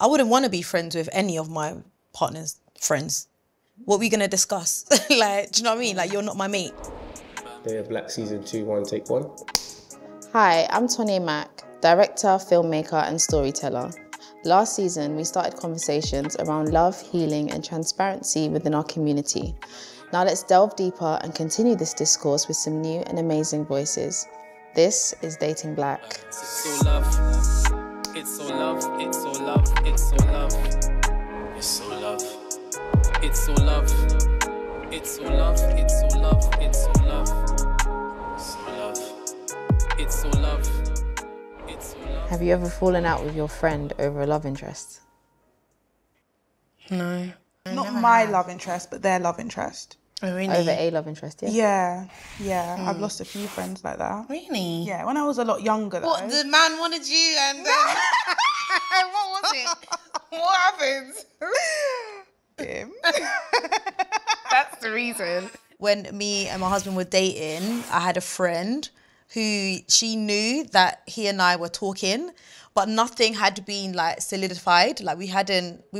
I wouldn't want to be friends with any of my partner's friends. What are we going to discuss? Like, do you know what I mean? Like, you're not my mate. The Black Season 2, one take one. Hi, I'm Tonye Mack, director, filmmaker and storyteller. Last season, we started conversations around love, healing and transparency within our community. Now let's delve deeper and continue this discourse with some new and amazing voices. This is Dating Black. It's so love, it's so love, it's so love, it's so love, it's so love, it's so love, it's so love, it's so love, it's so love, it's so love, it's so love, it's so love. Have you ever fallen out with your friend over a love interest? No. Not my love interest, but their love interest. Oh, really? Over a love interest, yeah? Yeah. I've lost a few friends like that. Really? Yeah, when I was a lot younger, though. What, the man wanted you and then... What was it? What happened? Him. That's the reason. When me and my husband were dating, I had a friend who she knew that he and I were talking, but nothing had been like solidified. Like we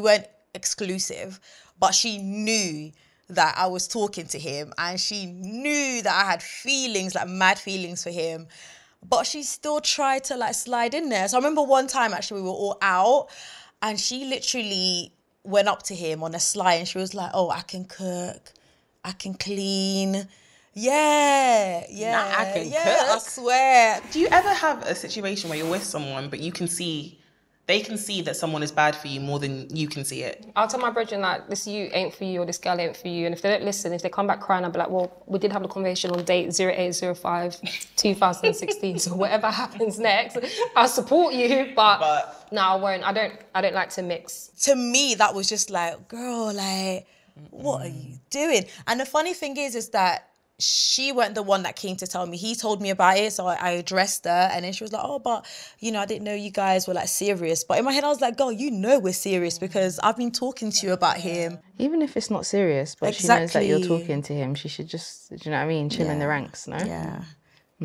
weren't exclusive, but she knew that I was talking to him and she knew that I had feelings, like mad feelings for him, but she still tried to like slide in there. So I remember one time actually we were all out and she literally went up to him on a sly and she was like, oh, I can cook, I can clean. Yeah. Nah, I can cook. I swear. Do you ever have a situation where you're with someone, but they can see that someone is bad for you more than you can see it? I'll tell my brethren, like, this you ain't for you or this girl ain't for you. And if they don't listen, if they come back crying, I'll be like, well, we did have a conversation on date 0805 2016. So whatever happens next, I'll support you. But no, I won't. I don't like to mix. To me, that was just like, girl, like, what are you doing? And the funny thing is that she weren't the one that came to tell me. He told me about it, so I addressed her, and then she was like, oh, but, you know, I didn't know you guys were, like, serious. But in my head, I was like, girl, you know we're serious because I've been talking to you about him. Even if it's not serious, but she knows that you're talking to him, she should just, do you know what I mean, chill in the ranks, no? Yeah.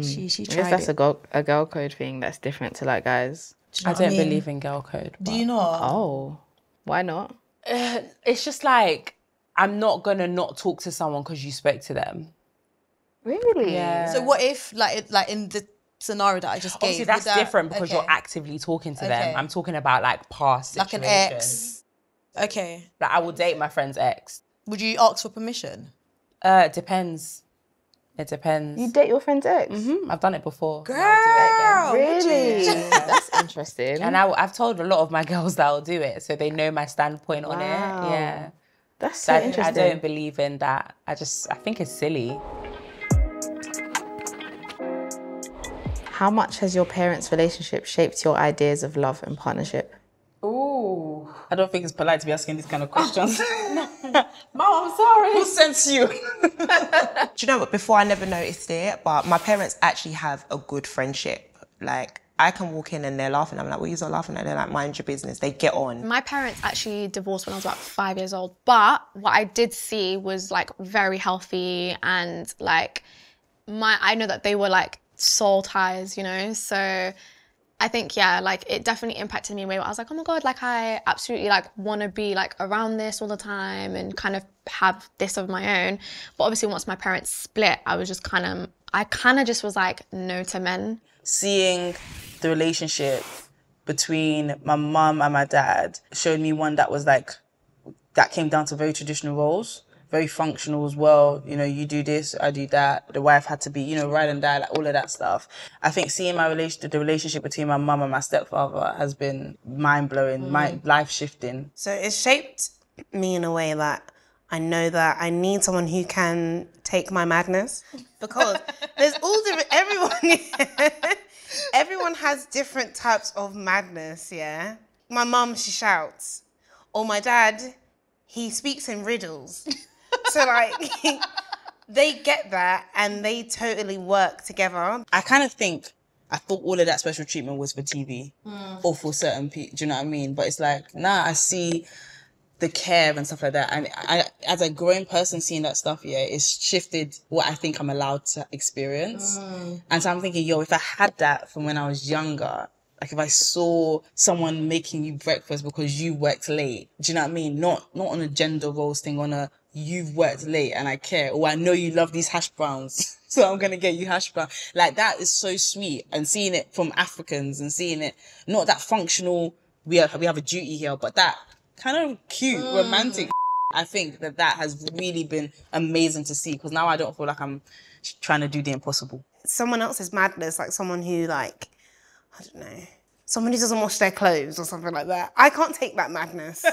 She tried I guess that's a girl code thing that's different to, like, guys. Do you know I what don't mean? believe in girl code. Do you not? Oh, why not? It's just like, I'm not going to not talk to someone because you spoke to them. Really? Yeah. So what if, like in the scenario that I just gave... Obviously, that's different because okay. you're actively talking to them. Okay. I'm talking about, like, past Like situations. an ex. Okay. Like, I would date my friend's ex. Would you ask for permission? It depends. It depends. You date your friend's ex? I've done it before. Girl! Really? That's interesting. And I've told a lot of my girls that I'll do it, so they know my standpoint on it. Yeah. That's so interesting. I don't believe in that. I think it's silly. How much has your parents' relationship shaped your ideas of love and partnership? Ooh. I don't think it's polite to be asking these kind of questions. Mom, I'm sorry. Who sent you? Do you know what? Before I never noticed it, but my parents actually have a good friendship. Like, I can walk in and they're laughing. I'm like, what are you so laughing at? They're like, mind your business. They get on. My parents actually divorced when I was about 5 years old. But what I did see was like very healthy and like I know that they were like soul ties, you know? So I think, yeah, like it definitely impacted me in a way where I was like, oh my God, like I absolutely like want to be like around this all the time and kind of have this of my own. But obviously once my parents split, I kind of just was like, no to men. Seeing the relationship between my mum and my dad showed me one that was like, that came down to very traditional roles, very functional as well. You know, you do this, I do that. The wife had to be, you know, ride and die, like all of that stuff. I think seeing the relationship between my mum and my stepfather has been mind-blowing, life-shifting. So it's shaped me in a way that I know that I need someone who can take my madness, because there's all different, everyone has different types of madness, yeah? My mum, she shouts. Or my dad, he speaks in riddles. So like, they get that and they totally work together. I kind of think, I thought all of that special treatment was for TV or for certain people, do you know what I mean? But it's like, nah, I see the care and stuff like that. And I, as a growing person seeing that stuff, yeah, it's shifted what I think I'm allowed to experience. And so I'm thinking, yo, if I had that from when I was younger, Like if I saw someone making you breakfast because you worked late, do you know what I mean? Not on a gender roles thing, on a you've worked late and I care. Or I know you love these hash browns, so I'm gonna get you hash brown. Like that is so sweet. And seeing it from Africans and seeing it, not that functional, we have a duty here, but that kind of cute, romantic. I think that has really been amazing to see, because now I don't feel like I'm trying to do the impossible. Someone else's madness, like someone who like, I don't know, someone who doesn't wash their clothes or something like that. I can't take that madness.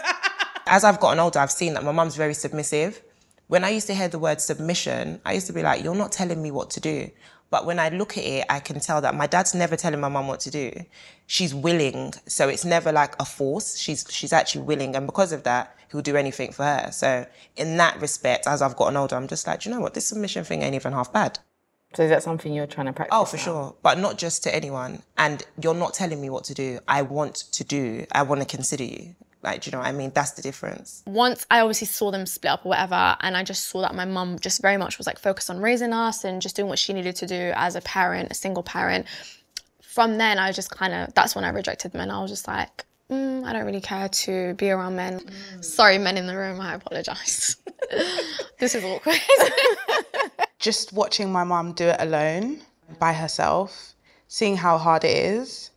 As I've gotten older, I've seen that my mum's very submissive. When I used to hear the word submission, I used to be like, you're not telling me what to do. But when I look at it, I can tell that my dad's never telling my mum what to do. She's willing, so it's never like a force. She's actually willing, and because of that, he'll do anything for her. So in that respect, as I've gotten older, I'm just like, do you know what, this submission thing ain't even half bad. So is that something you're trying to practice? Oh, for sure. But not just to anyone. And you're not telling me what to do. I want to consider you. Like, do you know what I mean? That's the difference. Once I obviously saw them split up or whatever, and I just saw that my mum just very much was like focused on raising us and just doing what she needed to do as a parent, a single parent. From then, I just that's when I rejected men. I was just like, I don't really care to be around men. Sorry, men in the room, I apologise. This is awkward. Just watching my mum do it alone, by herself, seeing how hard it is,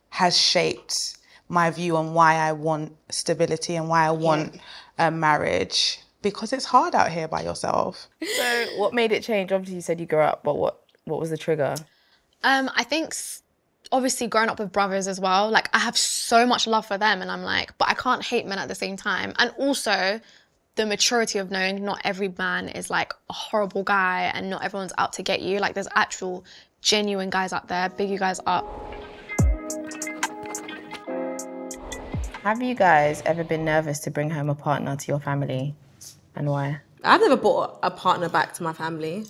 has shaped my view on why I want stability and why I want a marriage, because it's hard out here by yourself. So what made it change? Obviously you said you grew up, but what was the trigger? I think obviously growing up with brothers as well, like I have so much love for them, and I'm like, but I can't hate men at the same time. And also the maturity of knowing not every man is like a horrible guy and not everyone's out to get you. Like there's actual genuine guys out there, big you guys up. Have you guys ever been nervous to bring home a partner to your family, and why? I've never brought a partner back to my family.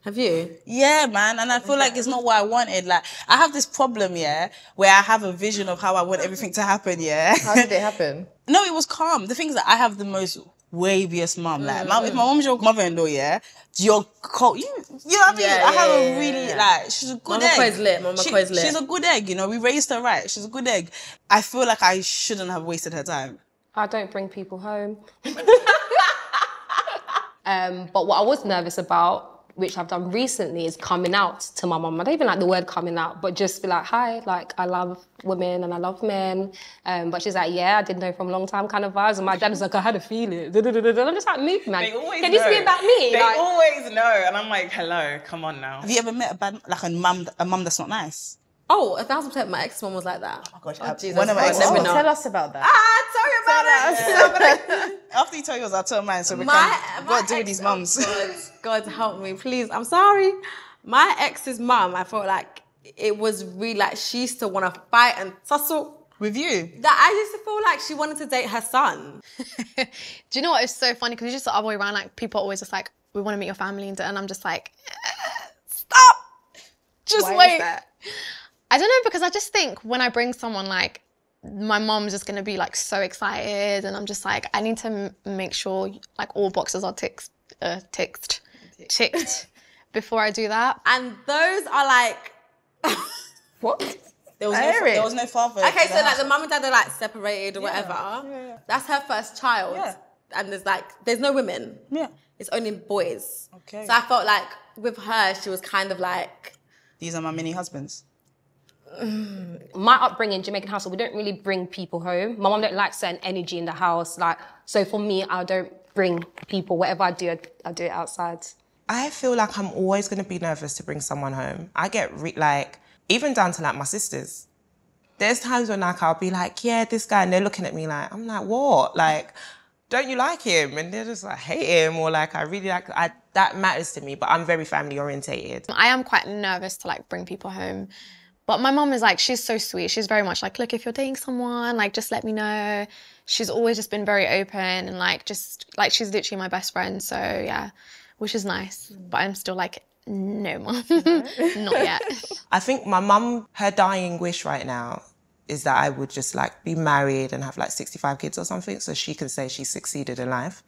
Have you? Yeah, man, and I feel like it's not what I wanted. Like, I have this problem, where I have a vision of how I want everything to happen, How did it happen? No, it was calm. The thing is that I have the most waviest mum. Like, if my mum's your mother-in-law, you're cold. You know what I mean? I have a really, like, she's a good egg. Mama Koi's lit. She's a good egg, you know? We raised her right. She's a good egg. I feel like I shouldn't have wasted her time. I don't bring people home. But what I was nervous about, which I've done recently, is coming out to my mum. I don't even like the word coming out, but just be like, hi, like, I love women and I love men. But she's like, yeah, I didn't know from a long time kind of vibes. And my dad was like, I had a feeling. I'm just like, move, man. Can you speak about me? They always know. And I'm like, hello, come on now. Have you ever met a mum that's not nice? Oh, 1,000%. My ex-mum was like that. Oh my gosh, oh, Jesus. One of my ex Tell us about that. Tell you about it. After you tell yours, I'll tell mine, so we can go do with these mums. God help me, please. I'm sorry. My ex's mum, I felt like it was really like she used to want to fight and tussle. With you? That I used to feel like she wanted to date her son. Do you know what? It's so funny because it's just the other way around. Like people are always just like, we want to meet your family, and I'm just like, stop. Just Why wait. is that? I don't know, because I just think when I bring someone, like, my mom's just gonna be like so excited, and I'm just like, I need to make sure like all boxes are ticked before I do that. And those are like, what? There was no father. Okay, so like the mum and dad are like separated or whatever. Yeah. That's her first child. Yeah. And there's no women. Yeah. It's only boys. Okay. So I felt like with her, she was kind of like, these are my mini husbands. My upbringing, Jamaican household, we don't really bring people home. My mum don't like certain energy in the house. Like, so for me, I don't bring people. Whatever I do, I do it outside. I feel like I'm always going to be nervous to bring someone home. I get even down to like my sisters. There's times when like I'll be like, yeah, this guy, and they're looking at me like, I'm like, what? Like, don't you like him? And they're just like, hate him, or like, I really like, that matters to me, but I'm very family orientated. I am quite nervous to like bring people home. But my mum is like, she's so sweet. She's very much like, look, if you're dating someone, like, just let me know. She's always just been very open and like, just like, she's literally my best friend. So yeah, which is nice. But I'm still like, no, mum, not yet. I think my mum, her dying wish right now is that I would just like be married and have like 65 kids or something, so she can say she succeeded in life.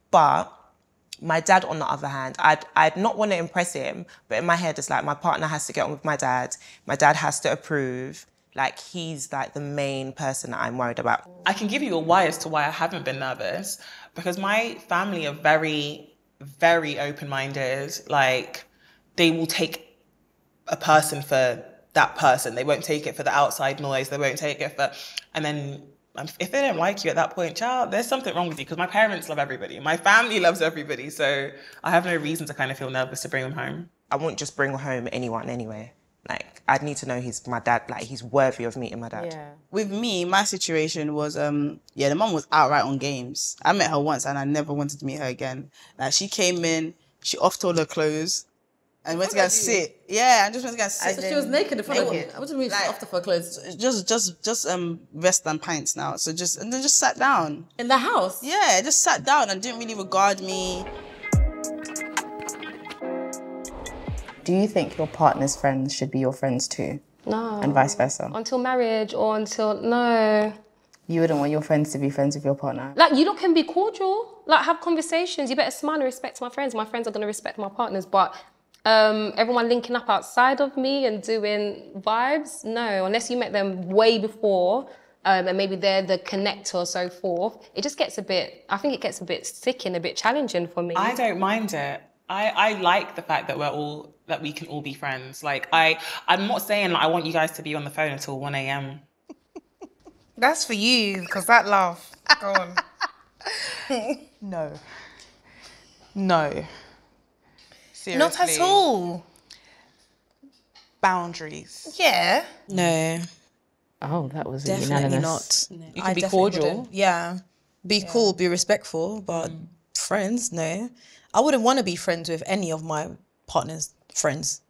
But my dad, on the other hand, I'd not want to impress him, but in my head it's like my partner has to get on with my dad has to approve, Like, he's like the main person that I'm worried about. I can give you a why as to why I haven't been nervous, because my family are very, very open-minded. Like, they will take a person for that person. They won't take it for the outside noise. They won't take it for... And then if they don't like you at that point, child, there's something wrong with you, because my parents love everybody. My family loves everybody. So I have no reason to kind of feel nervous to bring him home. I won't just bring home anyone anyway. Like, I'd need to know he's my dad, like, he's worthy of meeting my dad. Yeah. With me, my situation was, the mum was outright on games. I met her once and I never wanted to meet her again. Like, she came in, she offed all her clothes and went to go and sit. Yeah, I just went to go and sit. So she was naked in front of you? What do you mean she offed her clothes? Just vest and pints now. So and then just sat down. In the house? Yeah, just sat down and didn't really regard me. Do you think your partner's friends should be your friends too? No. And vice versa? Until marriage or until, no. You wouldn't want your friends to be friends with your partner? Like, you lot can be cordial. Like, have conversations. You better smile and respect my friends. My friends are going to respect my partners. But everyone linking up outside of me and doing vibes, no. Unless you met them way before and maybe they're the connector or so forth. It just gets I think it gets a bit sickening, a bit challenging for me. I don't mind it. I like the fact that we can all be friends. Like, I'm not saying like I want you guys to be on the phone until 1 a.m. That's for you, because that laugh. Go on. No. Seriously. Not at all. Boundaries. Yeah. No. Oh, that was Definitely unanimous. not. You can be cordial. Wouldn't. Yeah. Be cool, be respectful, but friends, no. I wouldn't want to be friends with any of my partner's friends.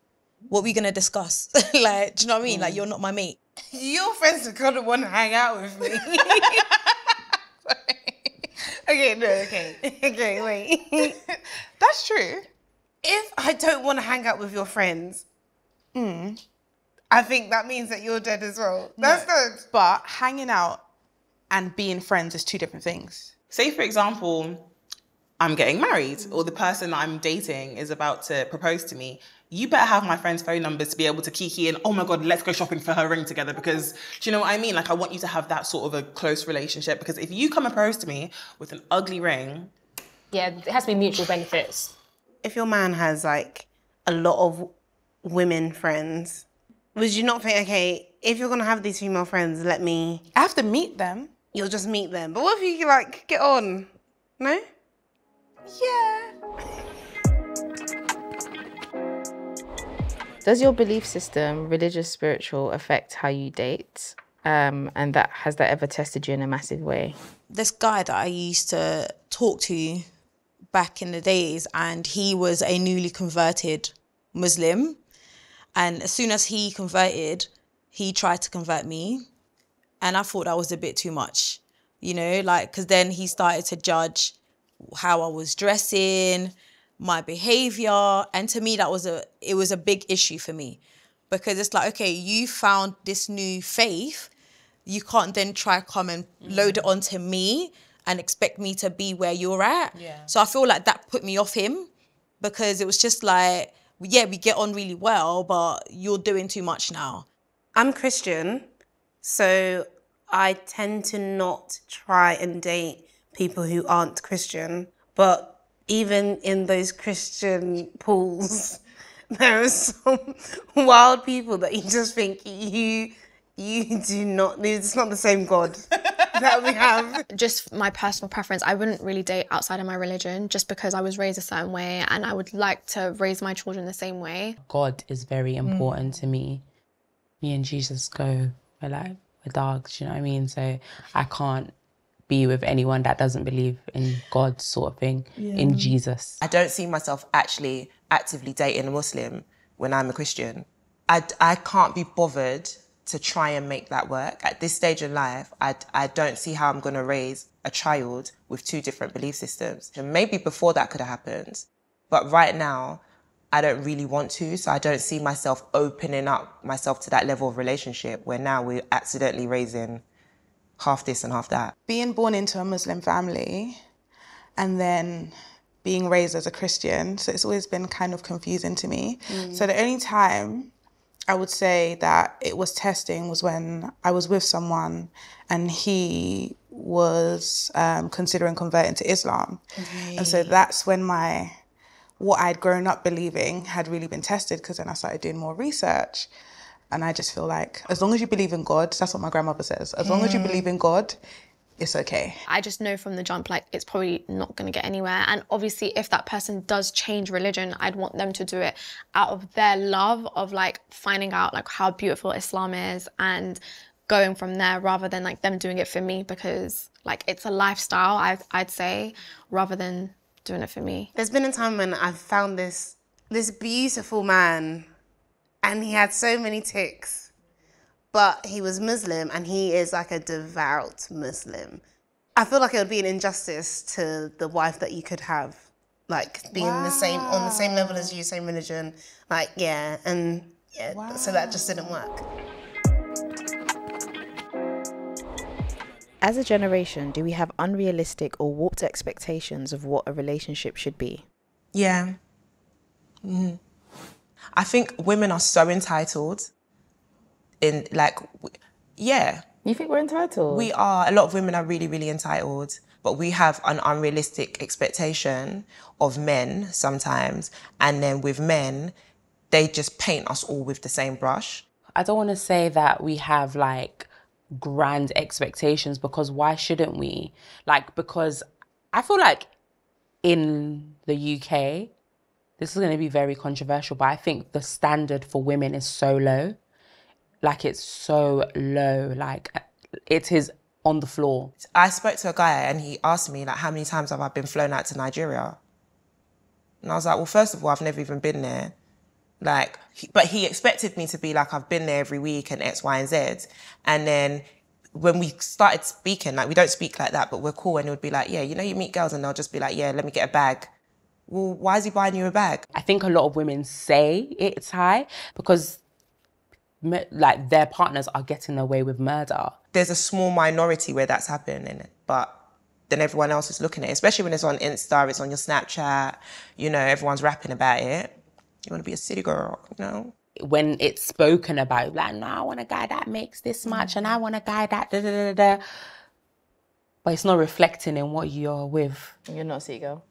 What are we going to discuss? Like, do you know what I mean? Like, you're not my mate. Your friends are gonna want to hang out with me. Okay, wait. That's true. If I don't want to hang out with your friends, I think that means that you're dead as well. That's good. But hanging out and being friends is two different things. Say, for example, I'm getting married or the person that I'm dating is about to propose to me. You better have my friend's phone numbers to be able to kiki in, oh my God, let's go shopping for her ring together, because do you know what I mean? Like, I want you to have that sort of a close relationship, because if you come and propose to me with an ugly ring... Yeah, it has to be mutual benefits. If your man has like a lot of women friends, would you not think, okay, if you're going to have these female friends, I have to meet them. You'll just meet them. But what if you like get on? No? Yeah. Does your belief system, religious, spiritual, affect how you date? And has that ever tested you in a massive way? This guy that I used to talk to back in the days, and he was a newly converted Muslim. And as soon as he converted, he tried to convert me. And I thought that was a bit too much, you know, like, because then he started to judge how I was dressing, my behavior. And to me, it was a big issue for me, because it's like, okay, you found this new faith. You can't then try come and load it onto me and expect me to be where you're at. Yeah. So I feel like that put me off him, because it was just like, yeah, we get on really well, but you're doing too much now. I'm Christian, so I tend to not try and date people who aren't Christian. But even in those Christian pools, there are some wild people that you just think you do not, it's not the same God that we have. Just my personal preference, I wouldn't really date outside of my religion, just because I was raised a certain way and I would like to raise my children the same way. God is very important to me. Me and Jesus we're dogs, you know what I mean? So I can't be with anyone that doesn't believe in God, sort of thing, in Jesus. I don't see myself actually actively dating a Muslim when I'm a Christian. I can't be bothered to try and make that work. At this stage in life, I don't see how I'm going to raise a child with two different belief systems. And maybe before that could have happened, but right now, I don't really want to, so I don't see myself opening up myself to that level of relationship where now we're accidentally raising half this and half that. Being born into a Muslim family and then being raised as a Christian, so it's always been kind of confusing to me. So the only time I would say that it was testing was when I was with someone and he was considering converting to Islam. Okay. And so that's when what I'd grown up believing had really been tested, because then I started doing more research. And I just feel like as long as you believe in God, that's what my grandmother says, as long as you believe in God, it's okay. I just know from the jump, like, it's probably not going to get anywhere. And obviously, if that person does change religion, I'd want them to do it out of their love of, like, finding out, like, how beautiful Islam is and going from there, rather than, like, them doing it for me, because, like, it's a lifestyle, I'd say, rather than doing it for me. There's been a time when I've found this beautiful man, and he had so many ticks. But he was Muslim, and he is like a devout Muslim. I feel like it would be an injustice to the wife that you could have, like being on the same level as you, same religion, like so that just didn't work. As a generation, do we have unrealistic or warped expectations of what a relationship should be? Yeah. I think women are so entitled. You think we're entitled? We are. A lot of women are really, really entitled, but we have an unrealistic expectation of men sometimes. And then with men, they just paint us all with the same brush. I don't want to say that we have like grand expectations, because why shouldn't we? Like, because I feel like in the UK, this is going to be very controversial, but I think the standard for women is so low. Like, it's so low, like it is on the floor. I spoke to a guy and he asked me, like, how many times have I been flown out to Nigeria? And I was like, well, first of all, I've never even been there. Like, but he expected me to be like, I've been there every week and X, Y, and Z. And then when we started speaking, like, we don't speak like that, but we're cool. And it would be like, yeah, you know, you meet girls and they'll just be like, yeah, let me get a bag. Well, why is he buying you a bag? I think a lot of women say it's high because like their partners are getting away with murder. There's a small minority where that's happening, but then everyone else is looking at it, especially when it's on Insta, it's on your Snapchat, you know, everyone's rapping about it. You want to be a city girl, you know? When it's spoken about, like, no, I want a guy that makes this much and I want a guy that da-da-da-da. But it's not reflecting in what you're with. You're not a city girl?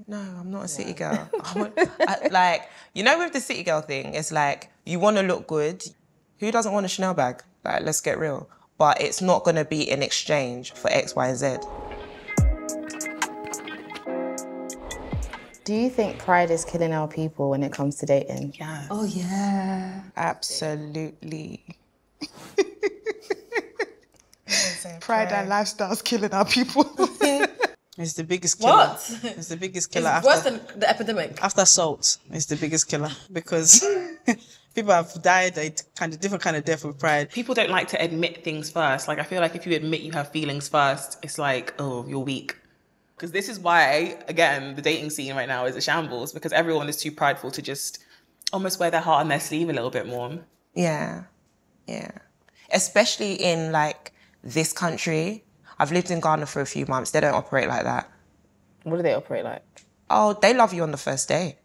No, I'm not a city girl. Like, you know, with the city girl thing, it's like, you want to look good. Who doesn't want a Chanel bag? Like, let's get real. But it's not going to be in exchange for X, Y, and Z. Do you think pride is killing our people when it comes to dating? Yeah. Oh, yeah. Absolutely. Pride and lifestyle's killing our people. It's the biggest killer. What? It's the biggest killer. It's worse than the epidemic. After assault, it's the biggest killer because people have died a different kind of death with pride. People don't like to admit things first. Like, I feel like if you admit you have feelings first, it's like, oh, you're weak. Because this is why, again, the dating scene right now is a shambles, because everyone is too prideful to just almost wear their heart on their sleeve a little bit more. Yeah. Especially in, like, this country. I've lived in Ghana for a few months. They don't operate like that. What do they operate like? Oh, they love you on the first day.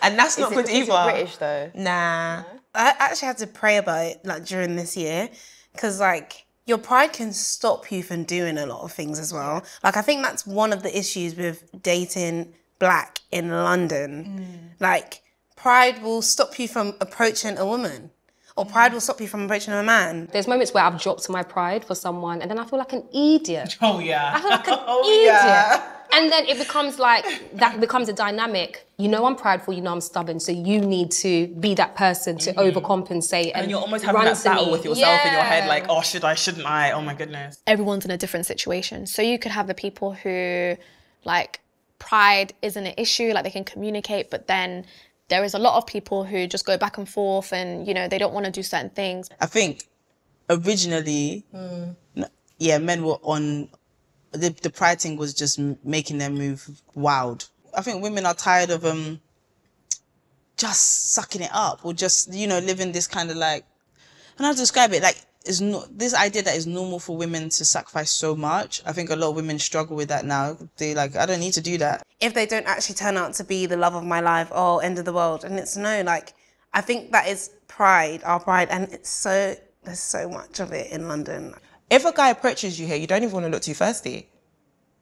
And that's not good either. Is it British though? Nah. I actually had to pray about it, like, during this year, because, like, your pride can stop you from doing a lot of things as well. Like, I think that's one of the issues with dating black in London. Like, pride will stop you from approaching a woman. Or pride will stop you from approaching a man. There's moments where I've dropped my pride for someone and then I feel like an idiot. Oh, yeah. I feel like an idiot. Yeah. And then it becomes like, that becomes a dynamic. You know I'm prideful, you know I'm stubborn, so you need to be that person to overcompensate. And you're almost having that battle with yourself in your head, like, oh, should I, shouldn't I? Oh my goodness. Everyone's in a different situation. So you could have the people who, like, pride isn't an issue, like they can communicate, but then there is a lot of people who just go back and forth and, you know, they don't want to do certain things. I think originally, men were on, the pride thing was just making them move wild. I think women are tired of just sucking it up or just, you know, living this kind of like, I don't know how to describe it, like, it's not this idea that it's normal for women to sacrifice so much. I think a lot of women struggle with that now. They like, I don't need to do that. If they don't actually turn out to be the love of my life, oh, end of the world. And it's no, like, I think that is pride, our pride, and there's so much of it in London. If a guy approaches you here, you don't even want to look too thirsty.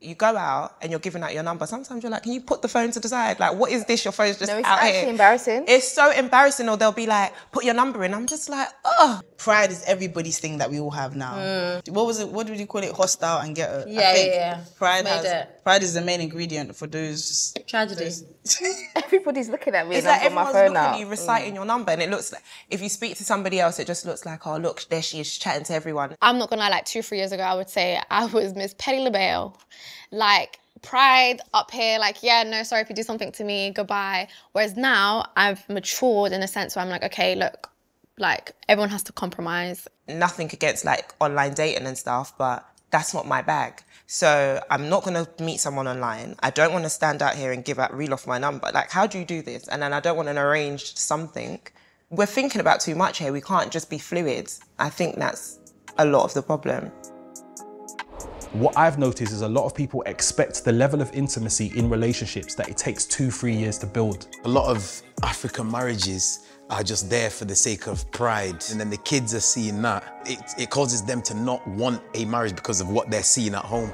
You go out and you're giving out your number. Sometimes you're like, can you put the phone to the side? Like, what is this? Your phone's just out here. No, it's actually embarrassing. It's so embarrassing. Or they'll be like, put your number in. I'm just like, oh. Pride is everybody's thing that we all have now. What was it? What did you call it? Hostile and ghetto. Yeah. Pride is the main ingredient for those tragedies. Everybody's looking at me. It's and like I've got my everyone's phone looking out. at you reciting your number, and it looks like if you speak to somebody else, it just looks like, oh look, there she is chatting to everyone. I'm not gonna lie, like 2-3 years ago, I would say I was Miss Petty LaBelle. Like, pride up here, like, yeah, no, sorry if you do something to me, goodbye. Whereas now I've matured in a sense where I'm like, okay, look, like everyone has to compromise. Nothing against like online dating and stuff, but that's not my bag. So I'm not gonna meet someone online. I don't want to stand out here and reel off my number. Like, how do you do this? And then I don't want an arranged something. We're thinking about too much here. We can't just be fluid. I think that's a lot of the problem. What I've noticed is a lot of people expect the level of intimacy in relationships that it takes 2-3 years to build. A lot of African marriages are just there for the sake of pride, and then the kids are seeing that. It causes them to not want a marriage because of what they're seeing at home.